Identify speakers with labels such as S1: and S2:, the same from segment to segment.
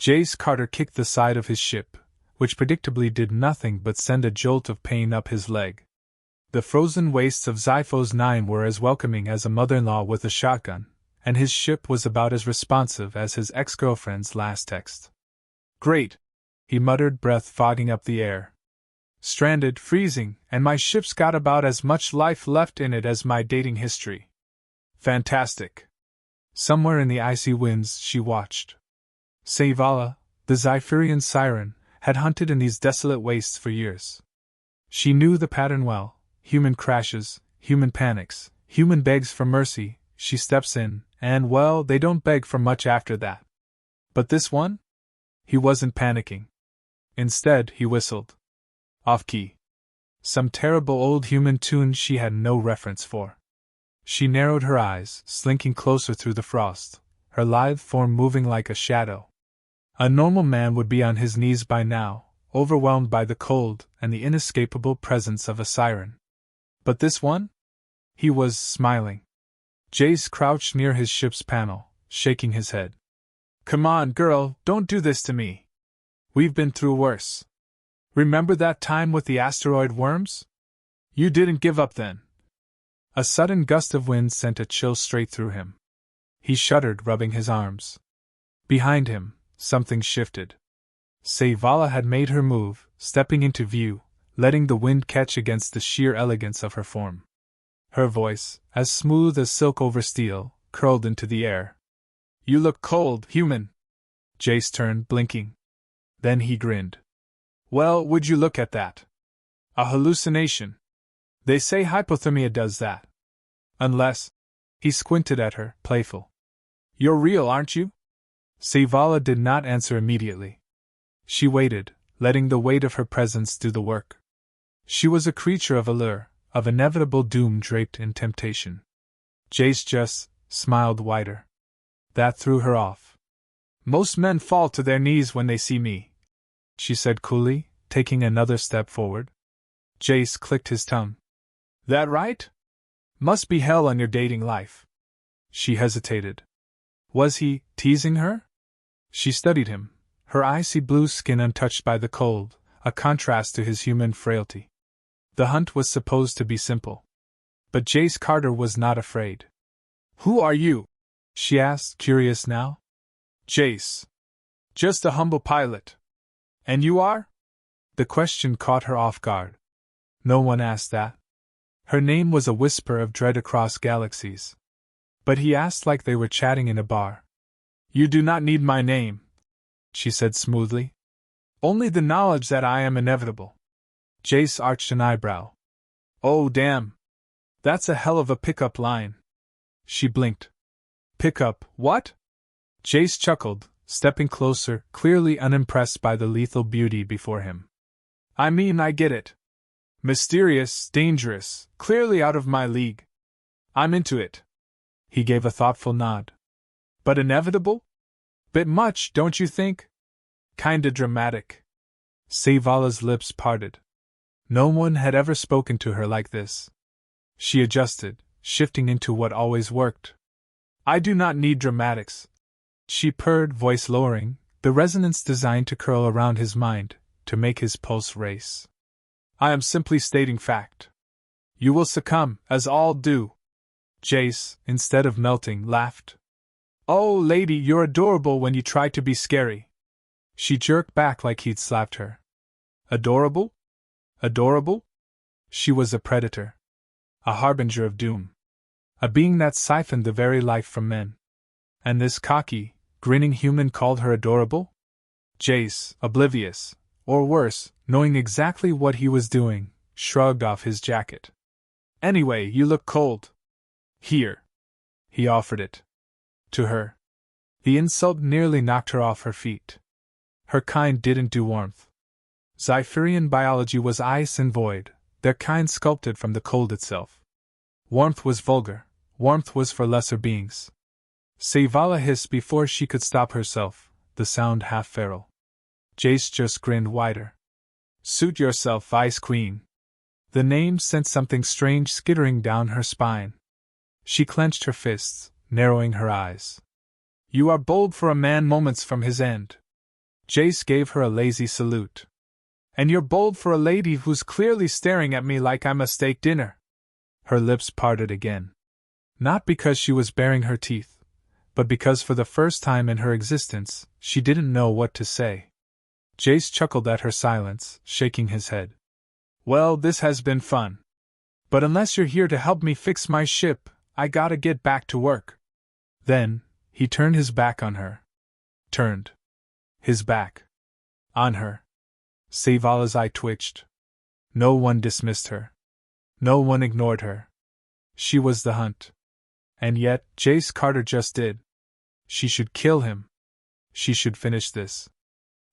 S1: Jace Carter kicked the side of his ship, which predictably did nothing but send a jolt of pain up his leg. The frozen wastes of Xiphos 9 were as welcoming as a mother-in-law with a shotgun, and his ship was about as responsive as his ex-girlfriend's last text. Great, he muttered, breath fogging up the air. Stranded, freezing, and my ship's got about as much life left in it as my dating history. Fantastic. Somewhere in the icy winds she watched. Seivala, the Zyphirian siren, had hunted in these desolate wastes for years. She knew the pattern well: human crashes, human panics, human begs for mercy, she steps in, and well, they don't beg for much after that. But this one? He wasn't panicking. Instead, he whistled. Off-key. Some terrible old human tune she had no reference for. She narrowed her eyes, slinking closer through the frost, her lithe form moving like a shadow. A normal man would be on his knees by now, overwhelmed by the cold and the inescapable presence of a siren. But this one? He was smiling. Jace crouched near his ship's panel, shaking his head. Come on, girl, don't do this to me. We've been through worse. Remember that time with the asteroid worms? You didn't give up then. A sudden gust of wind sent a chill straight through him. He shuddered, rubbing his arms. Behind him, something shifted. Seivala had made her move, stepping into view, letting the wind catch against the sheer elegance of her form. Her voice, as smooth as silk over steel, curled into the air. You look cold, human. Jace turned, blinking. Then he grinned. Well, would you look at that? A hallucination. They say hypothermia does that. Unless... He squinted at her, playful. You're real, aren't you? Seivala did not answer immediately. She waited, letting the weight of her presence do the work. She was a creature of allure, of inevitable doom draped in temptation. Jace just smiled wider. That threw her off. Most men fall to their knees when they see me, she said coolly, taking another step forward. Jace clicked his tongue. That right? Must be hell on your dating life. She hesitated. Was he teasing her? She studied him, her icy blue skin untouched by the cold, a contrast to his human frailty. The hunt was supposed to be simple. But Jace Carter was not afraid. Who are you? She asked, curious now. Jace. Just a humble pilot. And you are? The question caught her off guard. No one asked that. Her name was a whisper of dread across galaxies. But he asked like they were chatting in a bar. You do not need my name, she said smoothly. Only the knowledge that I am inevitable. Jace arched an eyebrow. Oh, damn. That's a hell of a pickup line. She blinked. Pickup, what? Jace chuckled, stepping closer, clearly unimpressed by the lethal beauty before him. I mean, I get it. Mysterious, dangerous, clearly out of my league. I'm into it. He gave a thoughtful nod. But inevitable? Bit much, don't you think? Kinda dramatic. Seivala's lips parted. No one had ever spoken to her like this. She adjusted, shifting into what always worked. I do not need dramatics. She purred, voice lowering, the resonance designed to curl around his mind, to make his pulse race. I am simply stating fact. You will succumb, as all do. Jace, instead of melting, laughed. Oh, lady, you're adorable when you try to be scary. She jerked back like he'd slapped her. Adorable? Adorable? She was a predator. A harbinger of doom. A being that siphoned the very life from men. And this cocky, grinning human called her adorable? Jace, oblivious, or worse, knowing exactly what he was doing, shrugged off his jacket. Anyway, you look cold. Here. He offered it. To her. The insult nearly knocked her off her feet. Her kind didn't do warmth. Zyphirian biology was ice and void, their kind sculpted from the cold itself. Warmth was vulgar, warmth was for lesser beings. Seivala hissed before she could stop herself, the sound half feral. Jace just grinned wider. Suit yourself, Ice Queen. The name sent something strange skittering down her spine. She clenched her fists, narrowing her eyes. You are bold for a man moments from his end. Jace gave her a lazy salute. And you're bold for a lady who's clearly staring at me like I'm a steak dinner. Her lips parted again. Not because she was baring her teeth, but because for the first time in her existence, she didn't know what to say. Jace chuckled at her silence, shaking his head. Well, this has been fun. But unless you're here to help me fix my ship, I gotta get back to work. Then, he turned his back on her. Turned. His back. On her. Savala's eye twitched. No one dismissed her. No one ignored her. She was the hunt. And yet, Jace Carter just did. She should kill him. She should finish this.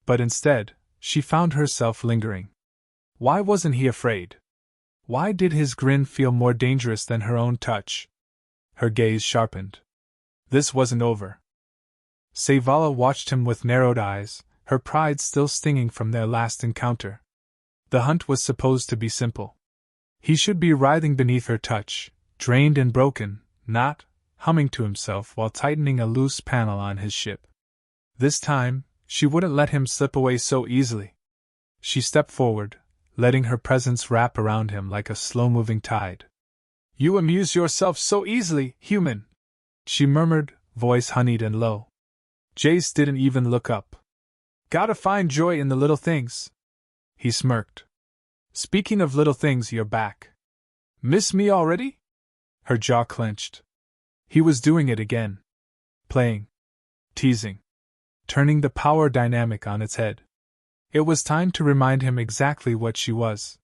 S1: But instead, she found herself lingering. Why wasn't he afraid? Why did his grin feel more dangerous than her own touch? Her gaze sharpened. This wasn't over. Savala watched him with narrowed eyes, her pride still stinging from their last encounter. The hunt was supposed to be simple. He should be writhing beneath her touch, drained and broken, not humming to himself while tightening a loose panel on his ship. This time, she wouldn't let him slip away so easily. She stepped forward, letting her presence wrap around him like a slow-moving tide. You amuse yourself so easily, human, she murmured, voice honeyed and low. Jace didn't even look up. Gotta find joy in the little things. He smirked. Speaking of little things, you're back. Miss me already? Her jaw clenched. He was doing it again. Playing. Teasing. Turning the power dynamic on its head. It was time to remind him exactly what she was.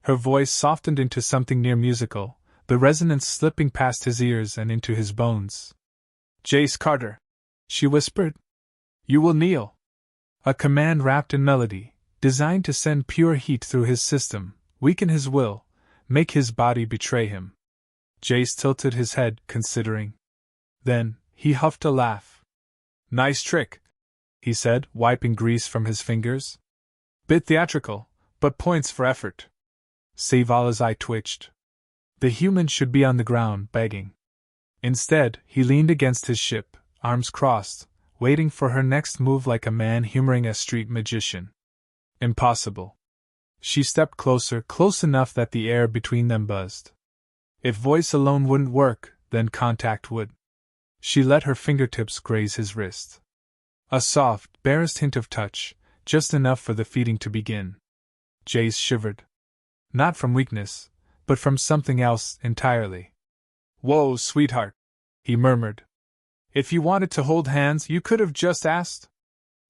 S1: Her voice softened into something near musical, the resonance slipping past his ears and into his bones. Jace Carter, she whispered. You will kneel. A command wrapped in melody, designed to send pure heat through his system, weaken his will, make his body betray him. Jace tilted his head, considering. Then, he huffed a laugh. Nice trick, he said, wiping grease from his fingers. Bit theatrical, but points for effort. Savala's eye twitched. The human should be on the ground, begging. Instead, he leaned against his ship, arms crossed, waiting for her next move like a man humoring a street magician. Impossible. She stepped closer, close enough that the air between them buzzed. If voice alone wouldn't work, then contact would. She let her fingertips graze his wrist. A soft, barest hint of touch, just enough for the feeding to begin. Jace shivered. Not from weakness, but from something else entirely. Whoa, sweetheart, he murmured. If you wanted to hold hands, you could have just asked.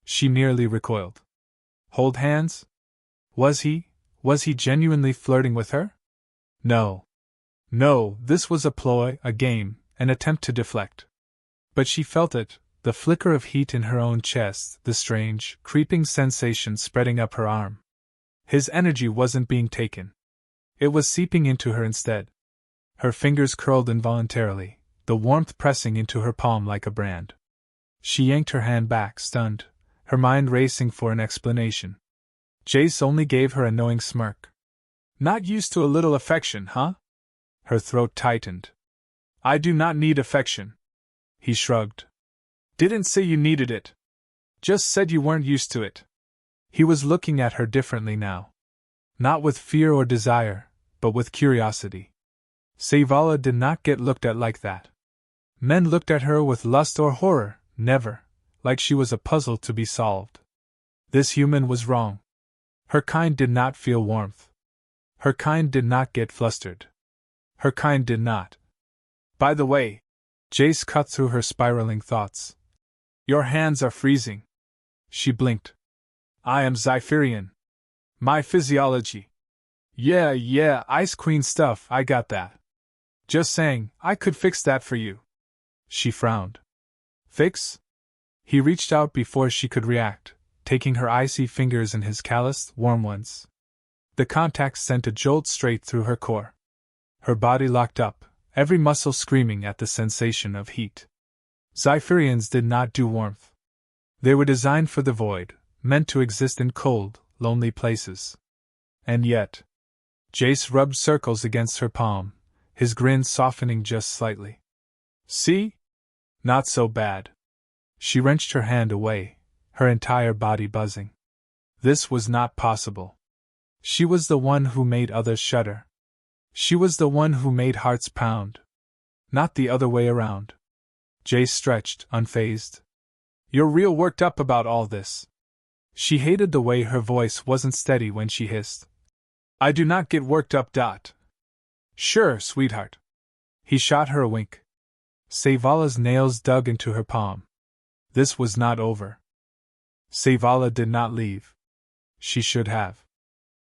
S1: She nearly recoiled. Hold hands? Was he genuinely flirting with her? No. No, this was a ploy, a game, an attempt to deflect. But she felt it, the flicker of heat in her own chest, the strange, creeping sensation spreading up her arm. His energy wasn't being taken. It was seeping into her instead. Her fingers curled involuntarily, the warmth pressing into her palm like a brand. She yanked her hand back, stunned, her mind racing for an explanation. Jace only gave her a knowing smirk. Not used to a little affection, huh? Her throat tightened. I do not need affection. He shrugged. Didn't say you needed it. Just said you weren't used to it. He was looking at her differently now. Not with fear or desire, but with curiosity. Savala did not get looked at like that. Men looked at her with lust or horror, never, like she was a puzzle to be solved. This human was wrong. Her kind did not feel warmth. Her kind did not get flustered. Her kind did not. By the way, Jace cut through her spiraling thoughts. Your hands are freezing. She blinked. I am Zyphirian. My physiology. Yeah, Ice Queen stuff, I got that. Just saying, I could fix that for you. She frowned. Fix? He reached out before she could react, taking her icy fingers in his calloused, warm ones. The contact sent a jolt straight through her core. Her body locked up, every muscle screaming at the sensation of heat. Zyphirians did not do warmth. They were designed for the void, meant to exist in cold, lonely places. And yet, Jace rubbed circles against her palm, his grin softening just slightly. See? Not so bad. She wrenched her hand away, her entire body buzzing. This was not possible. She was the one who made others shudder. She was the one who made hearts pound. Not the other way around. Jace stretched, unfazed. You're real worked up about all this. She hated the way her voice wasn't steady when she hissed. I do not get worked up. Sure, sweetheart. He shot her a wink. Savala's nails dug into her palm. This was not over. Savala did not leave. She should have.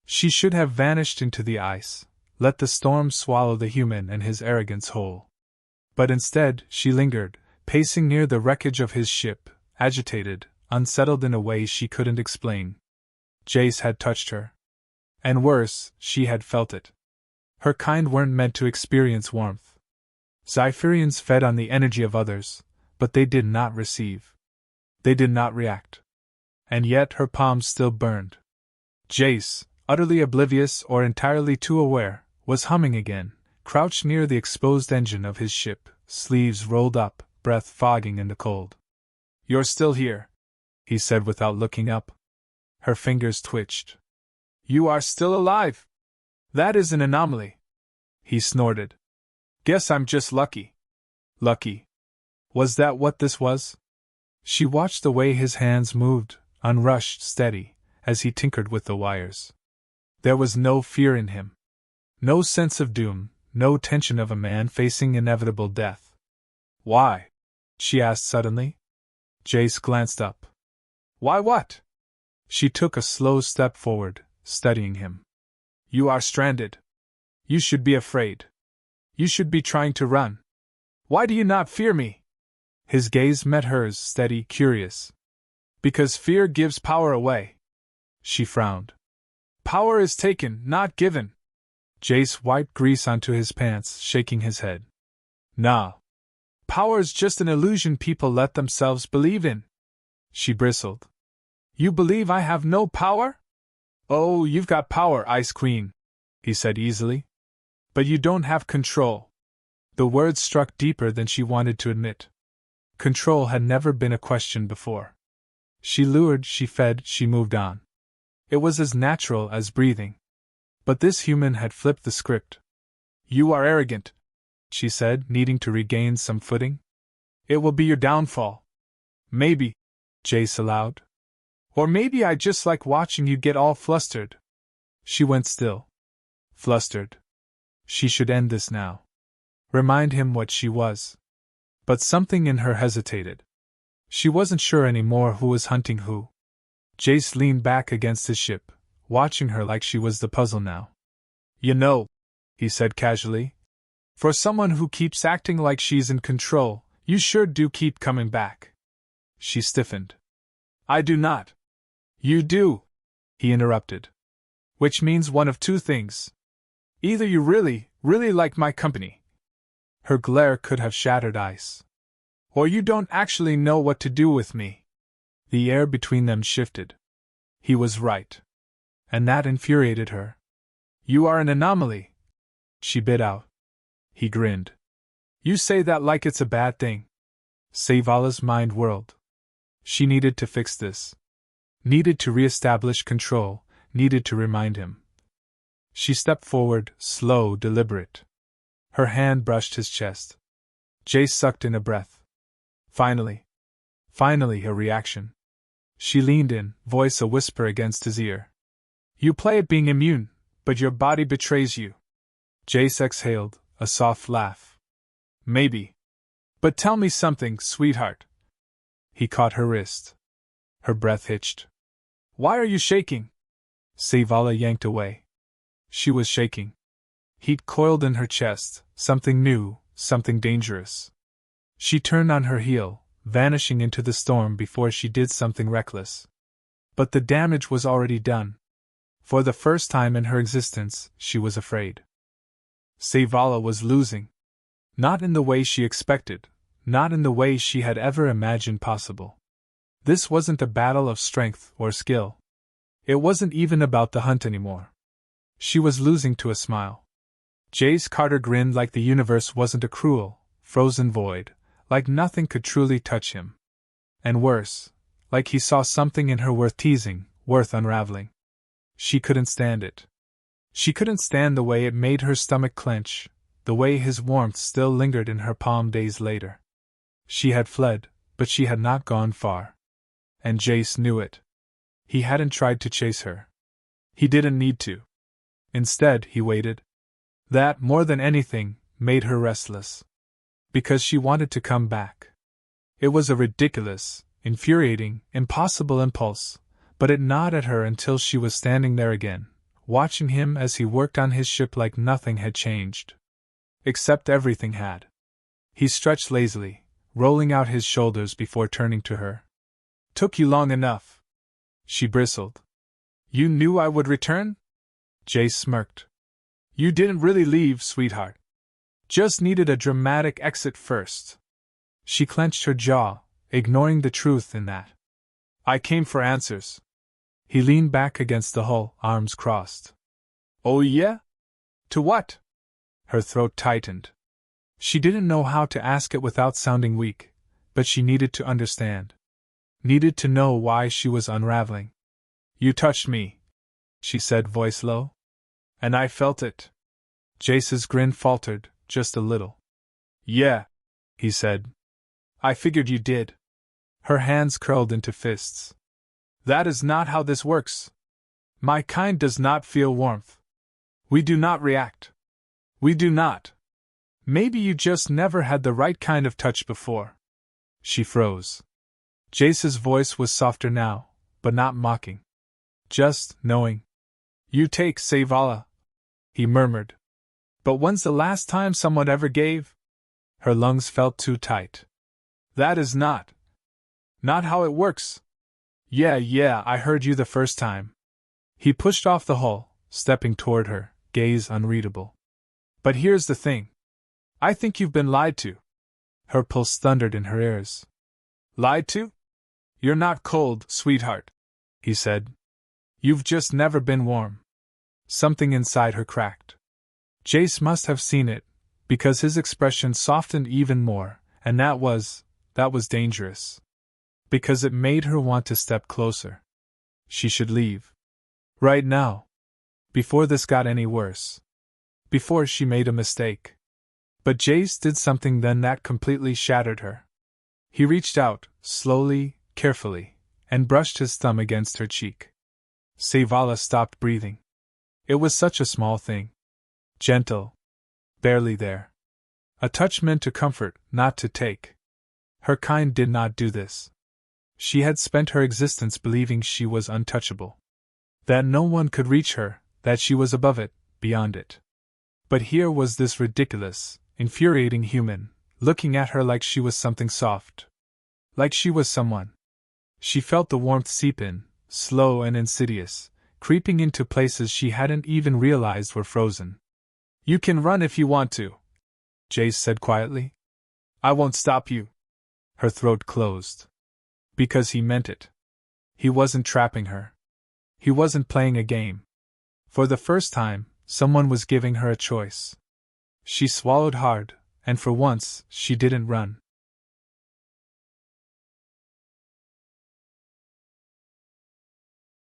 S1: She should have vanished into the ice, let the storm swallow the human and his arrogance whole. But instead, she lingered, pacing near the wreckage of his ship, agitated, unsettled in a way she couldn't explain. Jace had touched her. And worse, she had felt it. Her kind weren't meant to experience warmth. Zephyrians fed on the energy of others, but they did not receive. They did not react. And yet her palms still burned. Jace, utterly oblivious or entirely too aware, was humming again, crouched near the exposed engine of his ship, sleeves rolled up, breath fogging in the cold. You're still here, he said without looking up. Her fingers twitched. You are still alive? That is an anomaly. He snorted. Guess I'm just lucky. Lucky. Was that what this was? She watched the way his hands moved, unrushed, steady, as he tinkered with the wires. There was no fear in him. No sense of doom, no tension of a man facing inevitable death. Why? She asked suddenly. Jace glanced up. Why what? She took a slow step forward, studying him. You are stranded. You should be afraid. You should be trying to run. Why do you not fear me? His gaze met hers, steady, curious. Because fear gives power away. She frowned. Power is taken, not given. Jace wiped grease onto his pants, shaking his head. Nah. Power's just an illusion people let themselves believe in. She bristled. You believe I have no power? Oh, you've got power, Ice Queen, he said easily. But you don't have control. The words struck deeper than she wanted to admit. Control had never been a question before. She lured, she fed, she moved on. It was as natural as breathing. But this human had flipped the script. You are arrogant, she said, needing to regain some footing. It will be your downfall. Maybe, Jace allowed. Or maybe I just like watching you get all flustered. She went still. Flustered. She should end this now. Remind him what she was. But something in her hesitated. She wasn't sure anymore who was hunting who. Jace leaned back against his ship, watching her like she was the puzzle now. You know, he said casually, for someone who keeps acting like she's in control, you sure do keep coming back. She stiffened. I do not. You do, he interrupted. Which means one of two things. Either you really, really like my company. Her glare could have shattered ice. Or you don't actually know what to do with me. The air between them shifted. He was right. And that infuriated her. You are an anomaly, she bit out. He grinned. You say that like it's a bad thing. Savala's mind whirled. She needed to fix this. Needed to re-establish control, needed to remind him. She stepped forward, slow, deliberate. Her hand brushed his chest. Jace sucked in a breath. Finally, a reaction. She leaned in, voice a whisper against his ear. You play at being immune, but your body betrays you. Jace exhaled, a soft laugh. Maybe. But tell me something, sweetheart. He caught her wrist. Her breath hitched. Why are you shaking? Savala yanked away. She was shaking. Heat coiled in her chest, something new, something dangerous. She turned on her heel, vanishing into the storm before she did something reckless. But the damage was already done. For the first time in her existence, she was afraid. Savala was losing. Not in the way she expected, not in the way she had ever imagined possible. This wasn't a battle of strength or skill. It wasn't even about the hunt anymore. She was losing to a smile. Jace Carter grinned like the universe wasn't a cruel, frozen void, like nothing could truly touch him. And worse, like he saw something in her worth teasing, worth unraveling. She couldn't stand it. She couldn't stand the way it made her stomach clench, the way his warmth still lingered in her palm days later. She had fled, but she had not gone far. And Jace knew it. He hadn't tried to chase her. He didn't need to. Instead, he waited. That, more than anything, made her restless. Because she wanted to come back. It was a ridiculous, infuriating, impossible impulse, but it gnawed at her until she was standing there again, watching him as he worked on his ship like nothing had changed. Except everything had. He stretched lazily, rolling out his shoulders before turning to her. "Took you long enough." She bristled. "You knew I would return?" Jace smirked. "You didn't really leave, sweetheart. Just needed a dramatic exit first." She clenched her jaw, ignoring the truth in that. "I came for answers." He leaned back against the hull, arms crossed. "Oh yeah? To what?" Her throat tightened. She didn't know how to ask it without sounding weak, but she needed to understand. Needed to know why she was unraveling. "You touched me," she said, voice low. "And I felt it." Jace's grin faltered, just a little. "Yeah," he said. "I figured you did." Her hands curled into fists. "That is not how this works. My kind does not feel warmth. We do not react. We do not. Maybe you just never had the right kind of touch before." She froze. Jace's voice was softer now, but not mocking. "Just knowing. You take Zavala," he murmured. "But when's the last time someone ever gave?" Her lungs felt too tight. "That is not how it works." Yeah, I heard you the first time." He pushed off the hull, stepping toward her, gaze unreadable. "But here's the thing. I think you've been lied to." Her pulse thundered in her ears. "Lied to? You're not cold, sweetheart," he said. "You've just never been warm." Something inside her cracked. Jace must have seen it, because his expression softened even more, and that was dangerous. Because it made her want to step closer. She should leave. Right now. Before this got any worse. Before she made a mistake. But Jace did something then that completely shattered her. He reached out, slowly, carefully, and brushed his thumb against her cheek. Zavala stopped breathing. It was such a small thing. Gentle. Barely there. A touch meant to comfort, not to take. Her kind did not do this. She had spent her existence believing she was untouchable. That no one could reach her, that she was above it, beyond it. But here was this ridiculous, infuriating human, looking at her like she was something soft. Like she was someone. She felt the warmth seep in, slow and insidious, creeping into places she hadn't even realized were frozen. "You can run if you want to," Jace said quietly. "I won't stop you." Her throat closed. Because he meant it. He wasn't trapping her. He wasn't playing a game. For the first time, someone was giving her a choice. She swallowed hard, and for once, she didn't run.